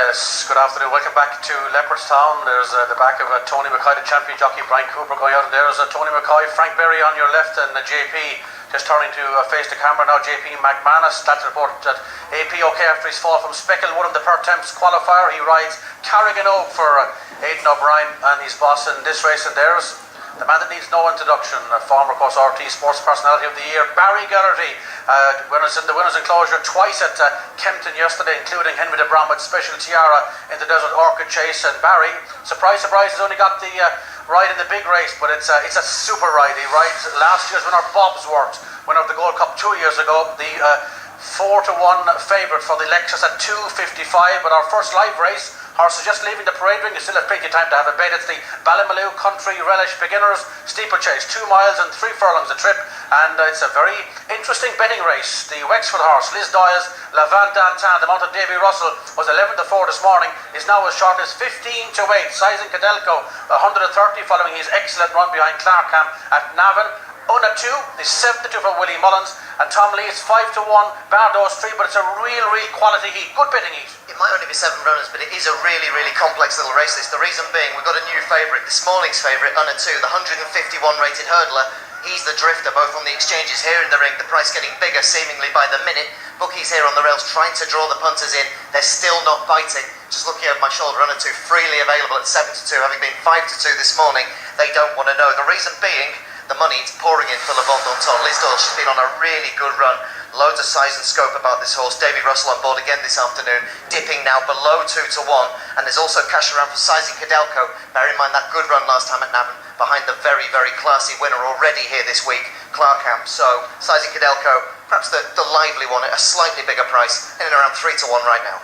Yes, good afternoon. Welcome back to Leopardstown. There's the back of Tony McCoy, the champion jockey, Brian Cooper going out, and there's Tony McCoy, Frank Berry on your left, and JP just turning to face the camera now. JP McManus, that's the report that AP okay after his fall from Speckle, won him the per temps qualifier. He rides Carrigan Oak for Aidan O'Brien and his boss in this race, and there's the man that needs no introduction, former, of course, RT Sports Personality of the Year, Barry Geraghty, winners in the winners' enclosure twice at Kempton yesterday, including Henry de Bromwich Special Tiara in the Desert Orchid Chase. And Barry, surprise, surprise, has only got the ride in the big race, but it's a super ride. He rides last year's winner, Bobsworth, winner of the Gold Cup 2 years ago, the 4-1 favourite for the Lexus at 2.55. But our first live race, horse is just leaving the parade ring. You still have plenty of time to have a bet. It's the Ballymaloo Country Relish Beginners Steeplechase, 2 miles and 3 furlongs a trip, and it's a very interesting betting race. The Wexford horse, Liz Doyle's Levant Dantan, the mount of Davy Russell, was 11-4 this morning, is now as short as 15-8. Sizing Cadelco, 130, following his excellent run behind Clarkham at Navan. Una 2, the 7-2 for Willie Mullins, and Tom Lee is 5-1, Bardos 3, but it's a real quality heat, good betting heat. It might only be 7 runners, but it is a really complex little race. This. The reason being, we've got a new favourite, this morning's favourite, Una 2, the 151 rated hurdler. He's the drifter, both on the exchanges here in the ring, the price getting bigger seemingly by the minute. Bookies here on the rails trying to draw the punters in, they're still not biting. Just looking over my shoulder, Una 2 freely available at 7-2, having been 5-2 this morning. They don't want to know. The reason being, the money is pouring in for Levant Dantan. Liz Doyle, she's been on a really good run. Loads of size and scope about this horse. Davy Russell on board again this afternoon, dipping now below 2-1. And there's also cash around for Sizing Cadelco. Bear in mind that good run last time at Navan, behind the very classy winner already here this week, Clarkham. So Sizing Cadelco, perhaps the lively one at a slightly bigger price, in and around 3-1 right now.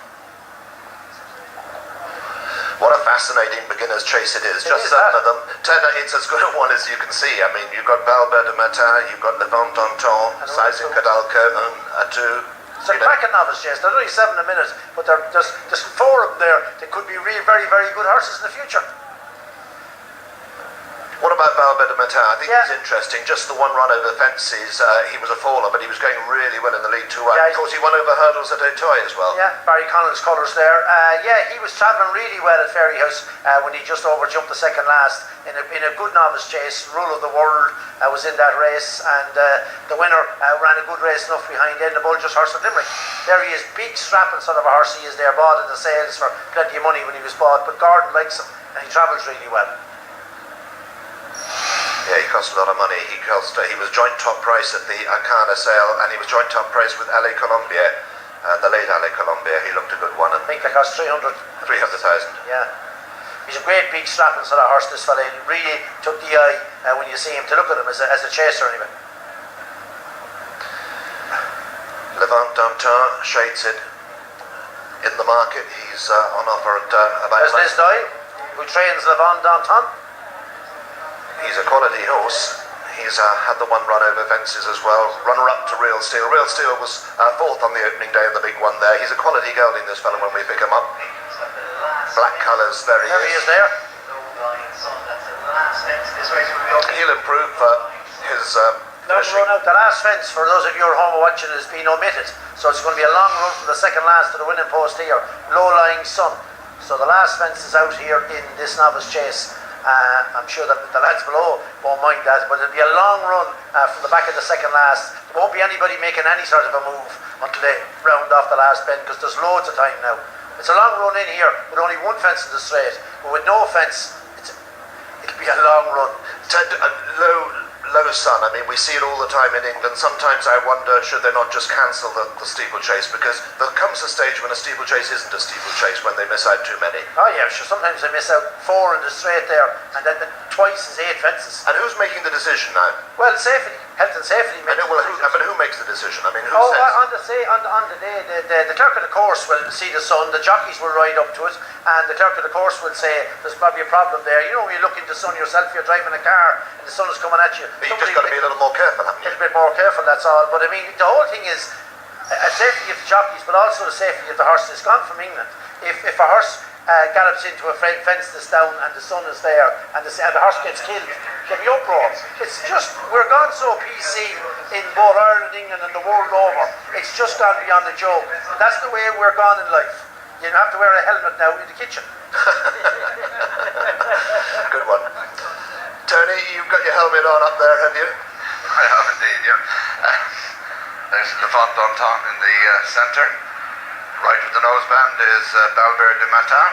What a fascinating beginner's chase it is. Just 7 of them. It's as good a one as you can see. I mean, you've got Balbert de Matin, you've got Levant Dantan, Sizing Cadelco, and Atu. It's a cracking novice chase. There's only 7 a minute, but there's 4 of them there that could be really very good horses in the future. What about Balbert de Matin? I think he's interesting. Just the one run over fences. He was a faller, but he was going really well in the lead too. Of course, he won over hurdles at Auteuil as well. Yeah, Barry Connell's colours there. He was travelling really well at Ferryhouse when he just overjumped the second last in a good novice chase. Rule of the World was in that race, and the winner ran a good race enough behind Edna Bulger's horse at Limerick. There he is, big strapping sort of a horse he is there, bought in the sales for plenty of money when he was bought, but Gordon likes him and he travels really well. Yeah, he cost a lot of money. He was joint top price at the Arcana sale, and he was joint top price with Ale Colombier, the late Ale Colombier. He looked a good one. I think they cost 300,000. Yeah. He's a great big strapping sort of horse, this fella. He really took the eye when you see him, to look at him as a chaser anyway. Levant Dantan shades it in the market. He's on offer at about... There's Liz Doyle, who trains Levant Dantan. He's a quality horse. He's had the one run over fences as well. Runner-up to Real Steel. Real Steel was 4th on the opening day of the big one there. He's a quality gelding, this fellow, when we pick him up. Black colours, there he is. There. He'll improve his finishing. Run out. The last fence, for those of you at home watching, has been omitted. So it's going to be a long run from the second last to the winning post here. Low-lying sun. So the last fence is out here in this novice chase. I'm sure that the lads below won't mind that, but it'll be a long run from the back of the second last. There won't be anybody making any sort of a move until they round off the last bend, because there's loads of time now. It's a long run in here with only one fence in the straight, but with no fence, it'll be a long run. Low sun. I mean, we see it all the time in England. Sometimes I wonder, should they not just cancel the steeplechase, because there comes a stage when a steeplechase isn't a steeplechase, when they miss out too many. Oh yeah, sure. Sometimes they miss out 4 in the straight there, and then twice is 8 fences. And who's making the decision now? Well, safety, health and safety. But who makes the decision? I mean, who says? On the day, the clerk of the course will see the sun, the jockeys will ride up to it, and the clerk of the course will say, there's probably a problem there. You know, when you look into the sun yourself, you're driving a car, and the sun is coming at you. But you've just got to be a little more careful, haven't you? A little bit more careful, that's all. But I mean, the whole thing is a safety of the jockeys, but also the safety of the horse. It's gone from England. If a horse gallops into a fence that's down and the sun is there and the horse gets killed, there'll be uproar. It's just, we're gone so PC in both Ireland, England and the world over. It's just gone beyond the joke. And that's the way we're gone in life. You have to wear a helmet now in the kitchen. Good one. Tony, you've got your helmet on up there, have you? I have indeed, yeah. There's Leopardstown in the centre. Right with the noseband is Balbert de Matin.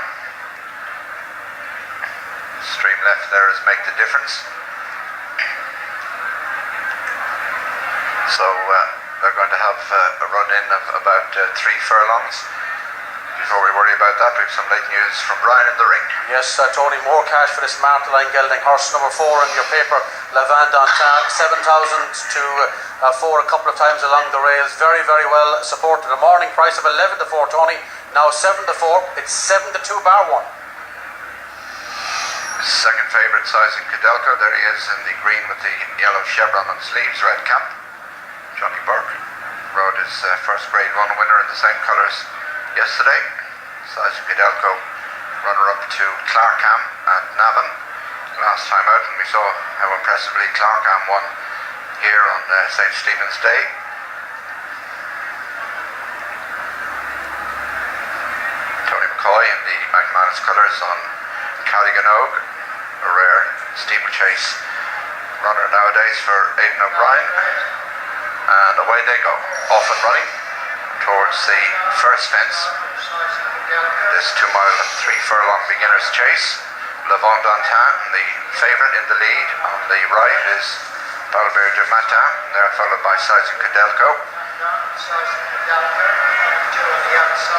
Stream left there is Make the Difference. So they're going to have a run-in of about 3 furlongs. Before we worry about that, we have some late news from Brian in the ring. Yes, Tony, more cash for this Marteline gelding. Horse number 4 in your paper, Levant Dantin, 7,000 to 4 a couple of times along the rails. Very, very well supported. A morning price of 11 to 4, Tony. Now 7 to 4. It's 7 to 2 bar 1. Second favourite, Sizing Cadelco. There he is in the green with the yellow chevron on sleeves, red cap. Johnny Burke rode his first grade 1 winner in the same colours yesterday. Sizing Cadelco, runner-up to Clarkham and Navan last time out, and we saw how impressively Clarkham won here on St. Stephen's Day. Tony McCoy in the McManus colours on Callaghan-Ogue, a rare steeplechase runner nowadays for Aidan O'Brien. And away they go, off and running towards the first fence. This 2 mile and 3 furlong beginner's chase. Levant Dantin, the favourite in the lead. On the right is Balbert de Matin, they're followed by Sizing Cadelco.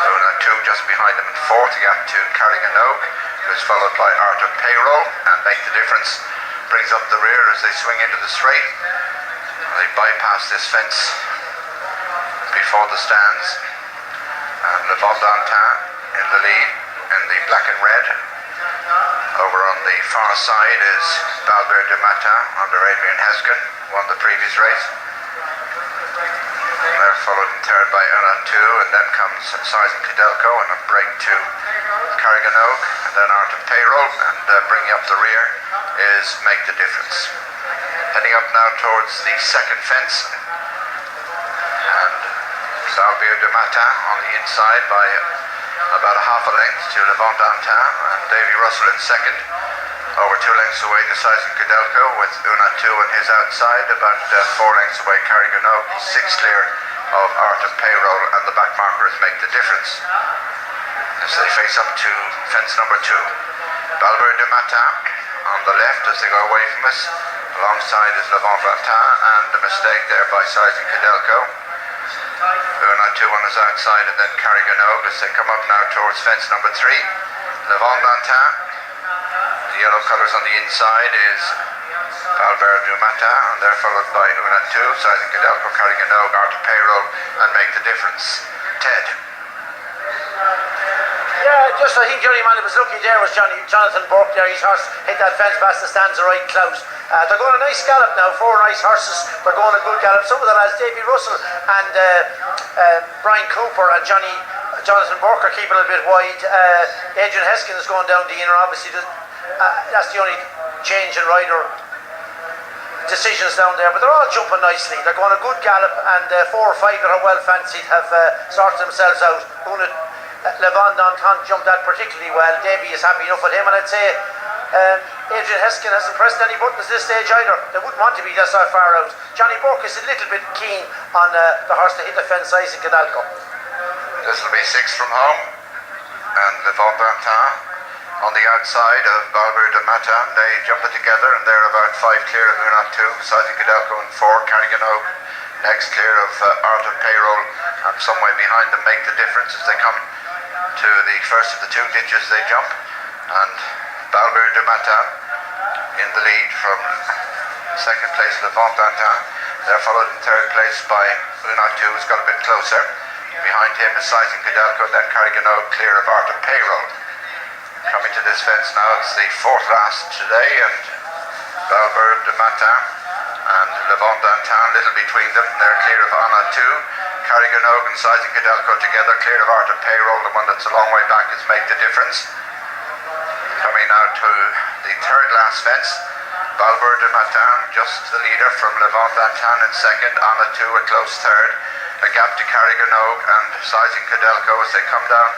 Luna 2 just behind them in 4th, gap to Callaghan-Ogue, who is followed by Art of Payroll, and Make the Difference brings up the rear as they swing into the straight. They bypass this fence before the stands, and Levant Dantin in the lead in the black and red. Over on the far side is Balbert de Matin under Adrian Heskin, won the previous race. And they're followed in third by Una 2, and then comes Sizing Cadelco and a break to Callaghan-Ogue, and then Art of Payroll, and bringing up the rear is Make the Difference. Heading up now towards the second fence, and Balbert de Matin on the inside by about a half a length to Levant Dantin, and Davy Russell in second. Over 2 lengths away to Sizing Cadelco with Una 2 on his outside, about 4 lengths away Callaghan-Ogue, 6 clear of Art of Payroll, and the back markers Make the Difference as they face up to fence number 2. Balbert de Matin on the left as they go away from us. Alongside is Levant Dantin, and a mistake there by Sizing Cadelco. Una 2 on his outside, and then Callaghan-Ogue as they come up now towards fence number 3. Levant Dantin, the yellow colours on the inside is Balbert de Matin, and they're followed by Una 2, Sizing Cadelco, Callaghan-Ogue, Art of Payroll, and Make the Difference. Ted. Yeah, just I think Johnny Man was lucky there was Jonathan Burke there. His horse hit that fence past the stands the right clout. They're going a nice gallop now, 4 nice horses. They're going a good gallop. Some of the lads, Davy Russell and Brian Cooper and Jonathan Burke are keeping a bit wide. Adrian Heskin is going down the inner. Obviously, that's the only change in rider decisions down there, but they're all jumping nicely. They're going a good gallop, and 4 or 5 that are well fancied have sorted themselves out. Levant Dantin jumped that particularly well. Davy is happy enough with him, and I'd say Adrian Heskin hasn't pressed any buttons this stage either. They wouldn't want to be that far out. Johnny Burke is a little bit keen on the horse to hit the fence, Sizing Cadelco. This will be 6 from home, and Levant Dantin on the outside of Balbert de Matin. They jump it together, and they're about 5 clear of Una 2, Sizing Cadelco in 4, Callaghan-Ogue next clear of Art of Payroll, and some way behind them Make the Difference as they come to the first of the 2 ditches they jump, and Balbert de Matin in the lead from second place Levant Dantin. They're followed in third place by Una 2, who's got a bit closer. Behind him is Sizing Cadelco, then Callaghan-Ogue clear of Art of Payroll. Coming to this fence now, it's the 4th last today, and Balbert de Matin and Levant Dantin, little between them. They're clear of Ana 2. Callaghan-Ogue and Sizing Cadelco together, clear of Art of Payroll. The one that's a long way back is Make the Difference. Coming now to the 3rd last fence, Balbert de Matin, just the leader from Levant Dantin in second, Ana 2 a close third. A gap to Callaghan-Ogue and Sizing Cadelco as they come down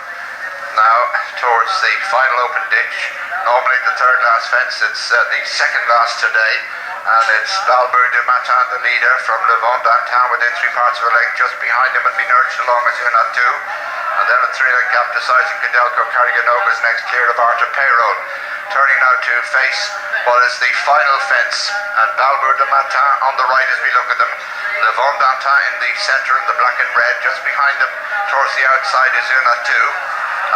now towards the final open ditch. Normally the third last fence, it's the second last today, and it's Balbert du Matin, the leader, from Levant downtown within 3 parts of a length. Just behind him and being urged along as Unat 2. And then a 3-length gap decising Cadelco. Carrigan-Oak is next, clear of Arthur Payroll. Turning now to face what is the final fence, and Balbert du Matin on the right as we look at them. Levant downtown in the centre in the black and red. Just behind them towards the outside is Unat 2.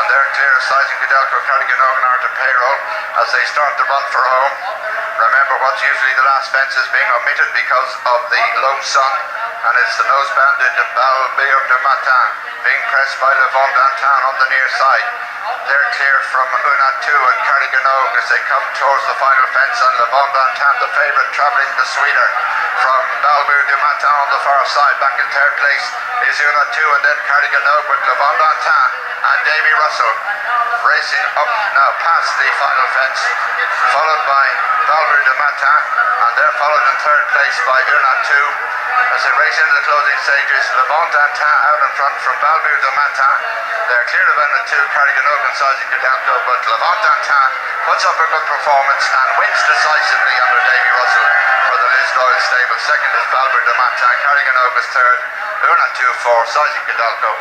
And they're clear of sizing Cadelco, Carrigan-Oak and Arthur Payroll as they start the run for home. Remember, what's usually the last fence is being omitted because of the low sun, and it's the nose-banded Balbert du Matin being pressed by Levant downtown on the near side. They're clear from Unat 2 and Carrigan-Oak as they come towards the final fence, and Levant downtown, the favourite, travelling the sweeter from Balbert du Matin on the far side. Back in third place is Unat 2 and then Carrigan-Oak with Levant downtown and Davy Russell racing up now past the final fence, followed by Balbert du Matin, and they're followed in third place by Unat 2 as they race into the closing stages. Levant downtown out in front from Balbert du Matin. They're clear of Unat 2, Carrigan-Oak and sizing Cadelco, but Levant downtown puts up a good performance and wins decisively under Davy Russell for the Liz Doyle stable. Second is Balbert du Matin, Carrigan-Oak is third, Unat 2 4, sizing Cadelco,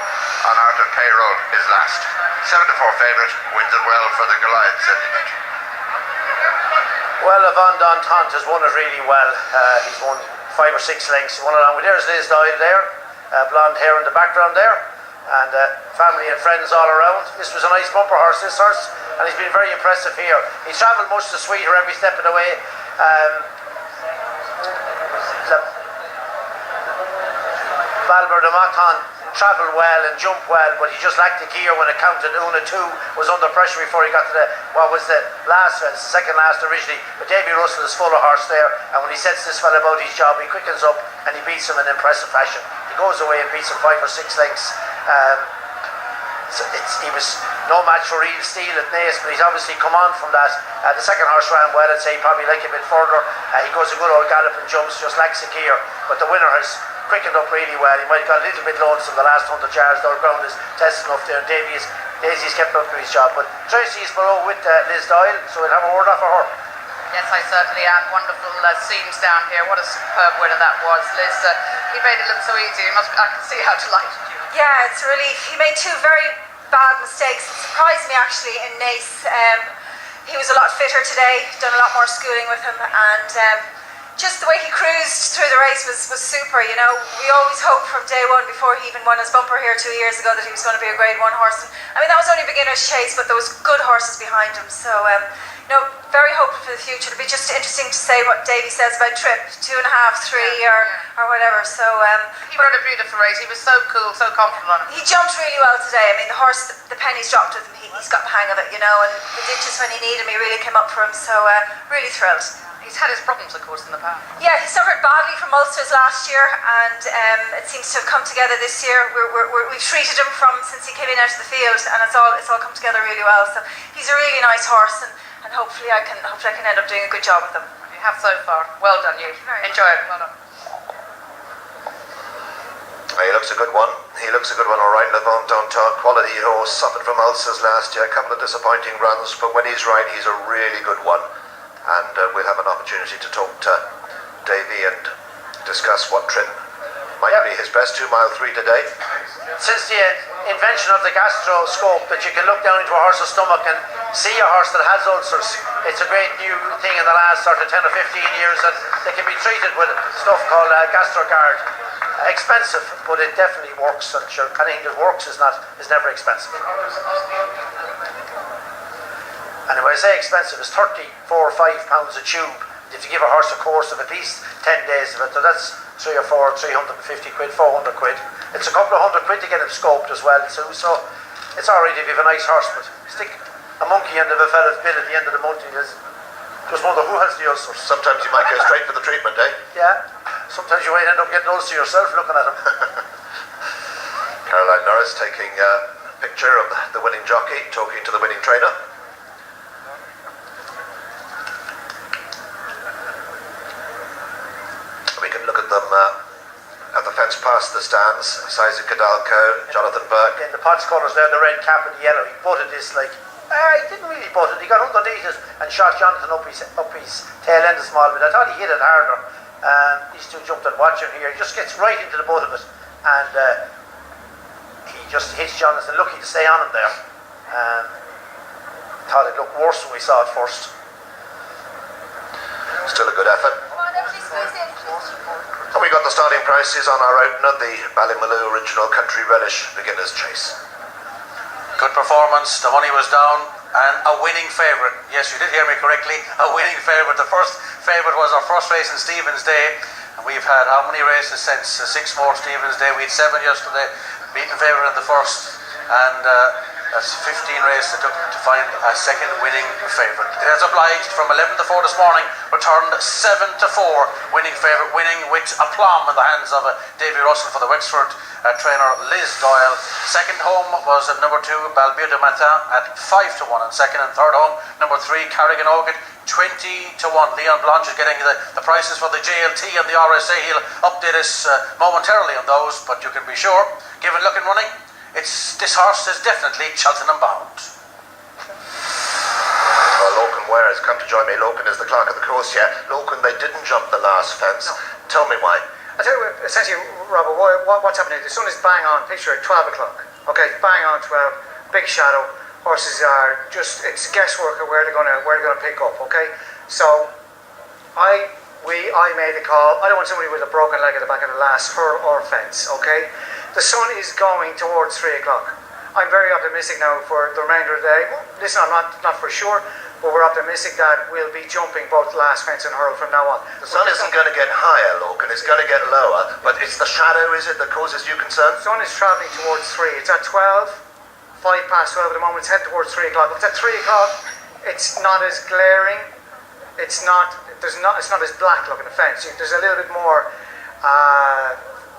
and Arthur Payroll is last. 7-4 favourite, wins it well for the Goliath sentiment. Well, Levant Dantant has won it really well. He's won 5 or 6 lengths. He won along with, there's Liz Doyle there, blonde hair in the background there, and family and friends all around. This was a nice bumper horse, this horse, and he's been very impressive here. He's travelled much the sweeter every step of the way. Balbert du Matin travelled well and jumped well, but he just lacked the gear when it counted. Unat 2 was under pressure before he got to what was the last fence, the second last originally. But Davy Russell is full of horse there, and when he sets this fella about his job, he quickens up and he beats him in impressive fashion. He goes away and beats him 5 or 6 lengths. He was no match for real steel at Naas, but he's obviously come on from that. The second horse ran well. I'd say he probably like a bit further. He goes a good old gallop and jumps, just lacks the gear. But the winner has quickened up really well. He might have got a little bit lonesome the last 100 yards. The ground is testing enough there, and Daisy's kept up to his job. But Tracy is below with Liz Doyle, so we'll have a word off for her. Yes, I certainly am. Wonderful scenes down here. What a superb winner that was, Liz. He made it look so easy. I can see how delighted you are. Yeah, it's really, he made 2 very bad mistakes. It surprised me actually in Naas. He was a lot fitter today, done a lot more schooling with him, and just the way he cruised through the race was super. You know, we always hoped from day one, before he even won his bumper here 2 years ago, that he was going to be a Grade 1 horse. And, I mean, that was only a beginner's chase, but there was good horses behind him. So, you know, very hopeful for the future. It'll be just interesting to say what Davy says about Trip, 2.5, 3, or whatever. So he ran a beautiful race. He was so cool, so confident on him. He jumped really well today. I mean, the horse, the pennies dropped with him. He's got the hang of it, you know, and the ditches when he needed him, he really came up for him. So really thrilled. He's had his problems, of course, in the past. Yeah, he suffered badly from ulcers last year, and it seems to have come together this year. We've treated him since he came in out of the field, and it's all come together really well. So he's a really nice horse, and hopefully I can end up doing a good job with him. You have so far. Well done, you. Enjoy it. Well done. He looks a good one. He looks a good one, all right. Levant Dantant, quality horse, suffered from ulcers last year, a couple of disappointing runs, but when he's right, he's a really good one. And we'll have an opportunity to talk to Davy and discuss what trim might be his best 2 mile 3 today. Since the invention of the gastroscope, that you can look down into a horse's stomach and see a horse that has ulcers, it's a great new thing in the last sort of 10 or 15 years, and they can be treated with stuff called GastroGuard. Expensive, but it definitely works, and sure, anything that works is never expensive. And when I say expensive, it's 34 or 5 pounds a tube. If you give a horse a course of at least 10 days of it, so that's 3 or 4, 350 quid, 400 quid. It's a couple of $100 to get him scoped as well too, so it's alright if you have a nice horse, but stick a monkey end of a fella's bill at the end of the month, and you just wonder who has the ulcers. Sometimes you might go straight for the treatment, eh? Yeah, sometimes you might end up getting ulcer yourself looking at him. Caroline Norris taking a picture of the winning jockey, talking to the winning trainer. We can look at them at the fence fence past the stands. Size Cadalco, Jonathan Burke. In the Potts colours there, the red cap and the yellow. He butted this like, he didn't really butt it. He got underneath it and shot Jonathan up his tail end a small bit. I thought he hit it harder. These two jumped and watching here. He just gets right into the butt of it, and he just hits Jonathan. Lucky to stay on him there. Thought it looked worse when we saw it first. Still a good effort. And we got the starting prices on our opener, the Ballymaloo Original Country Relish Beginner's Chase. Good performance, the money was down, and a winning favourite. Yes, you did hear me correctly, a winning favourite. The first favourite was our first race in Stephen's Day, and we've had how many races since? 6 more Stephen's Day. We had 7 yesterday, beaten favourite in the first, and that's 15 races it took to find a second winning favourite. It has obliged from 11 to 4 this morning, returned 7 to 4, winning favourite, winning with aplomb in the hands of Davy Russell for the Wexford trainer Liz Doyle. Second home was number 2 Balbir de Matin at 5 to 1, and second and third home number 3 Carrigan Oak at 20 to 1. Leon Blanche is getting the prices for the JLT and the RSA. He'll update us momentarily on those, but you can be sure, given look and running, this horse is definitely Cheltenham bound. Well, Loken Ware has come to join me. Loken is the clerk of the course here. Loken, they didn't jump the last fence. No. Tell me why. I tell you, essentially, Robert, what's happening? The sun is bang on. Picture at 12 o'clock. Okay, bang on 12. Big shadow. Horses are just, it's guesswork of where they're gonna pick up. Okay, so I made a call. I don't want somebody with a broken leg at the back of the last hurl or fence. Okay. The sun is going towards 3 o'clock. I'm very optimistic now for the remainder of the day. Listen, I'm not for sure, but we're optimistic that we'll be jumping both last fence and hurl from now on. The sun isn't going to get higher, Loken, it's going to get lower, but it's the shadow, is it, that causes you concern? The sun is travelling towards 3. It's at 12, 5 past 12 at the moment. It's heading towards 3 o'clock. If it's at 3 o'clock, it's not as glaring. It's not as black looking a fence. There's a little bit more.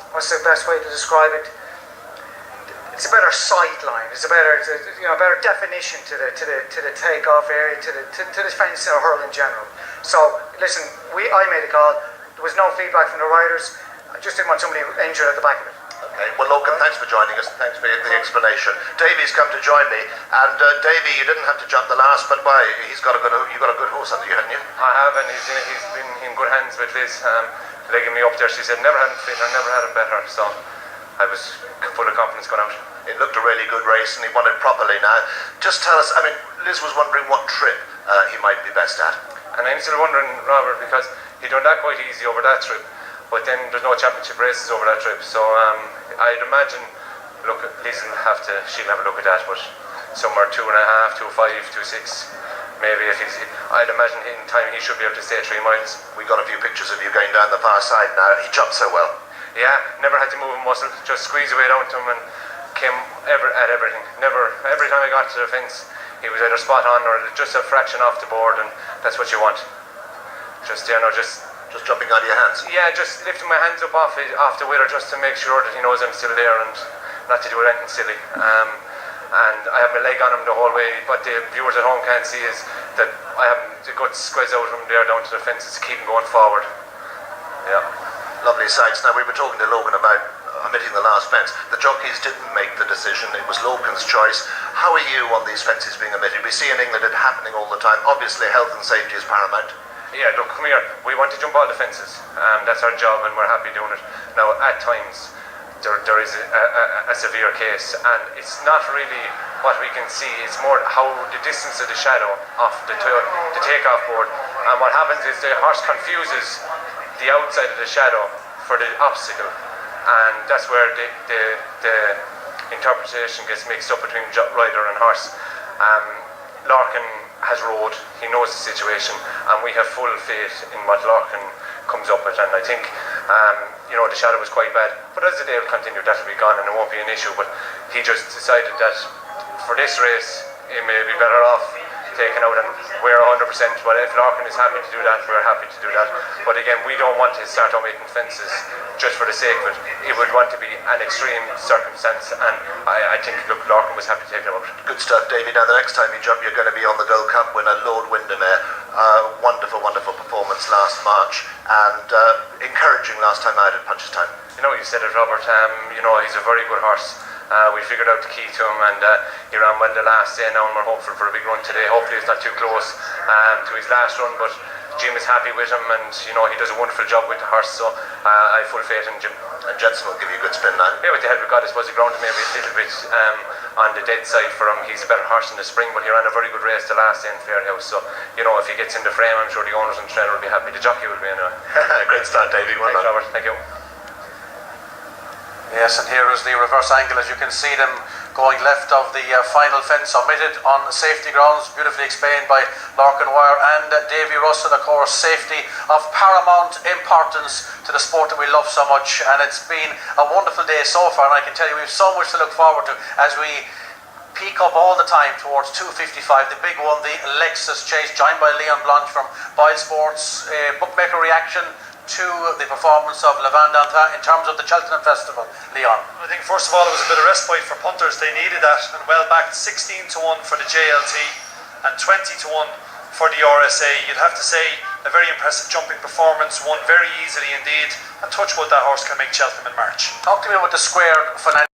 What's the best way to describe it? It's a better sight line. It's a better definition to the takeoff area, to the fence or hurl in general. So listen, I made a call. There was no feedback from the riders. I just didn't want somebody injured at the back of it. Okay. Well, Loken, thanks for joining us. Thanks for the explanation. Davy's come to join me, and Davy, you didn't have to jump the last, but why? You got a good horse under you, hadn't you? I have, and he's been in good hands with Liz. Legging me up there, she said, never had him fitter, never had him better, so I was full of confidence going out. It looked a really good race, and he won it properly now. Just tell us, I mean, Liz was wondering what trip he might be best at. And I'm still wondering, Robert, because he done that quite easy over that trip, but then there's no championship races over that trip, so I'd imagine, look, Liz she'll have a look at that, but somewhere 2.5, 2.5, 2.6. Maybe if I'd imagine in time he should be able to stay 3 miles. We got a few pictures of you going down the far side now. He jumped so well. Yeah, never had to move a muscle, just squeeze away down to him and came at everything. Every time I got to the fence, he was either spot on or just a fraction off the board, and that's what you want. Just jumping out of your hands. Yeah, just lifting my hands up off the wheeler just to make sure that he knows I'm still there and not to do anything silly. And I have my leg on him the whole way. What the viewers at home can't see is that I have the good squeeze out from there down to the fences to keep him going forward. Yeah. Lovely sights. Now, we were talking to Logan about omitting the last fence. The jockeys didn't make the decision. It was Logan's choice. How are you on these fences being omitted? We see in England it happening all the time. Obviously, health and safety is paramount. Yeah, look, come here. We want to jump all the fences. That's our job, and we're happy doing it. Now, at times, there is a severe case, and it's not really what we can see, it's more how the distance of the shadow off the takeoff board, and what happens is the horse confuses the outside of the shadow for the obstacle, and that's where the interpretation gets mixed up between rider and horse. Larkin has rode, he knows the situation, and we have full faith in what Larkin comes up with, and I think the shadow was quite bad, but as the day will continue, that will be gone and it won't be an issue. But he just decided that for this race it may be better off taken out, and we're 100%. But if Larkin is happy to do that, we're happy to do that. But again, we don't want to start omitting fences just for the sake of it. It would want to be an extreme circumstance, and I think, look, Larkin was happy to take it out. Good stuff, Davey. Now, the next time you jump, you're going to be on the Gold Cup winner, Lord Windermere. Wonderful performance last March, and encouraging last time out at Punchestown. you know, you said it, Robert, you know, he's a very good horse. We figured out the key to him, and he ran well the last day now, and we're hopeful for a big run today. Hopefully it's not too close to his last run, but Jim is happy with him, and you know, he does a wonderful job with the horse, so I have full faith in Jim. And Jensen will give you a good spin now. Yeah, with the help of God, I suppose he grounded maybe a little bit on the dead side for him. He's a better horse in the spring, but he ran a very good race the last day in Fairhouse, so you know, if he gets in the frame, I'm sure the owners and trainer will be happy. The jockey will be anyway. Great start, Davey. Well Thanks, done. Robert. Thank you. Yes, and here is the reverse angle as you can see them going left of the final fence, omitted on safety grounds, beautifully explained by Larkin Wire and Davy Russell. Of course, safety of paramount importance to the sport that we love so much, and it's been a wonderful day so far, and I can tell you we have so much to look forward to as we peak up all the time towards 2:55, the big one, the Lexus Chase, joined by Leon Blanche from Boyle Sports. Bookmaker reaction to the performance of Levant Dantin in terms of the Cheltenham Festival. Leon? I think first of all it was a bit of respite for punters. They needed that, and well backed. 16 to 1 for the JLT and 20 to 1 for the RSA. You'd have to say a very impressive jumping performance, won very easily indeed, and touch wood that horse can make Cheltenham in March. Talk to me about the square financial